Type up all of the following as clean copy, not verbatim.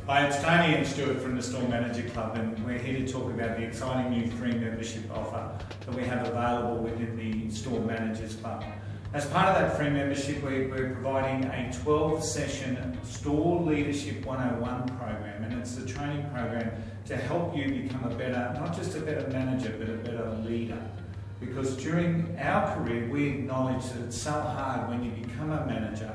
Hi, it's Tony and Stuart from the Store Manager Club, and we're here to talk about the exciting new free membership offer that we have available within the Store Managers Club. As part of that free membership, we're providing a 12-session Store Leadership 101 program, and it's a training program to help you become a better, not just a better manager, but a better leader. Because during our career, we acknowledge that it's so hard when you become a manager.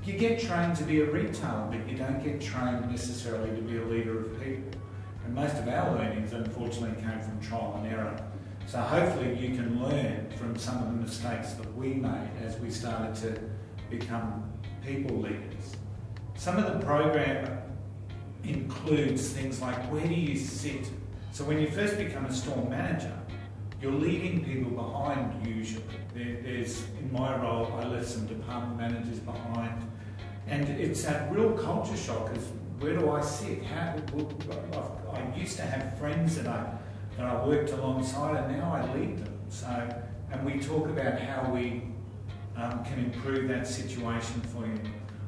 You get trained to be a retailer, but you don't get trained necessarily to be a leader of people. And most of our learnings, unfortunately, came from trial and error. So hopefully you can learn from some of the mistakes that we made as we started to become people leaders. Some of the program includes things like, where do you sit? So when you first become a store manager, you're leaving people behind usually. There's, in my role, I left some department managers behind. And it's that real culture shock, is where do I sit? I used to have friends that I worked alongside, and now I lead them. So, and we talk about how we can improve that situation for you.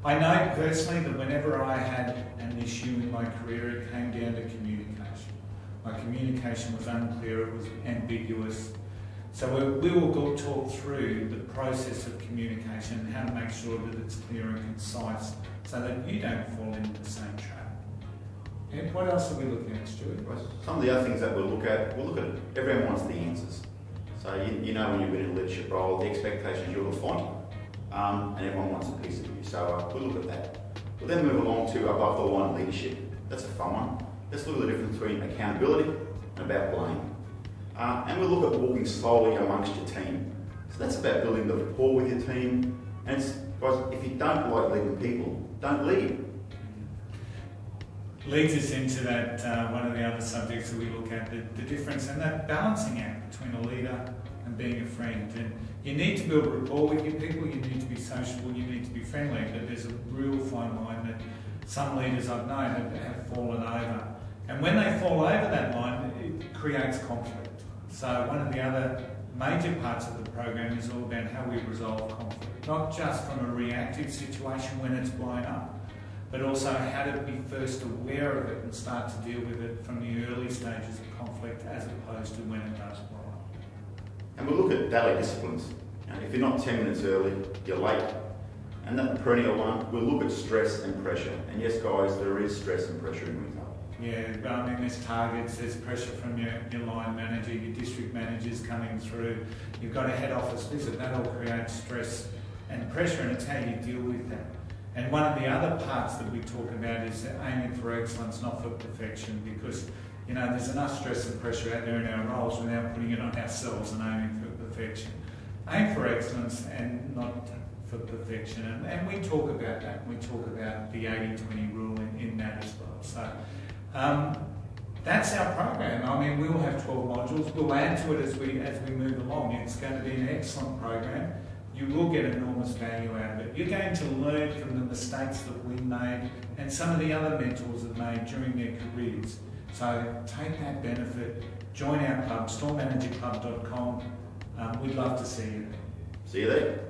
I know personally that whenever I had an issue in my career, it came down to communication. My communication was unclear, it was ambiguous. So we will go talk through the process of communication and how to make sure that it's clear and concise so that you don't fall into the same trap. And what else are we looking at, Stuart? Some of the other things that we'll look at everyone wants the answers. So you know when you've been in a leadership role, the expectations you're the font, and everyone wants a piece of you. So we'll look at that. We'll then move along to above the line leadership. That's a fun one. Let's look at the difference between accountability and about blame. And we'll look at walking slowly amongst your team. So that's about building the rapport with your team. And it's, guys, if you don't like leading people, don't lead. Leads us into that one of the other subjects that we look at, the difference and that balancing act between a leader and being a friend. And you need to build rapport with your people, you need to be sociable, you need to be friendly, but there's a real fine line that some leaders I've known have fallen over. And when they fall over that line, it creates conflict. So one of the other major parts of the program is all about how we resolve conflict, not just from a reactive situation when it's blown up, but also how to be first aware of it and start to deal with it from the early stages of conflict as opposed to when it does blow up. And we'll look at daily disciplines. If you're not 10 minutes early, you're late. And that perennial one, we'll look at stress and pressure. And yes, guys, there is stress and pressure in retail. Yeah, I mean, there's targets, there's pressure from your line manager, your district managers coming through. You've got a head office visit, that all creates stress and pressure, and it's how you deal with that. And one of the other parts that we talk about is aiming for excellence, not for perfection, because there's enough stress and pressure out there in our roles without putting it on ourselves and aiming for perfection. Aim for excellence and not for perfection. And we talk about that. We talk about the 80-20 rule in that as well. So that's our program. I mean, we will have 12 modules. We'll add to it as we move along. It's going to be an excellent program. You will get enormous value out of it. You're going to learn from the mistakes that we made and some of the other mentors have made during their careers. So take that benefit. Join our club, storemanagerclub.com. We'd love to see you there. See you there.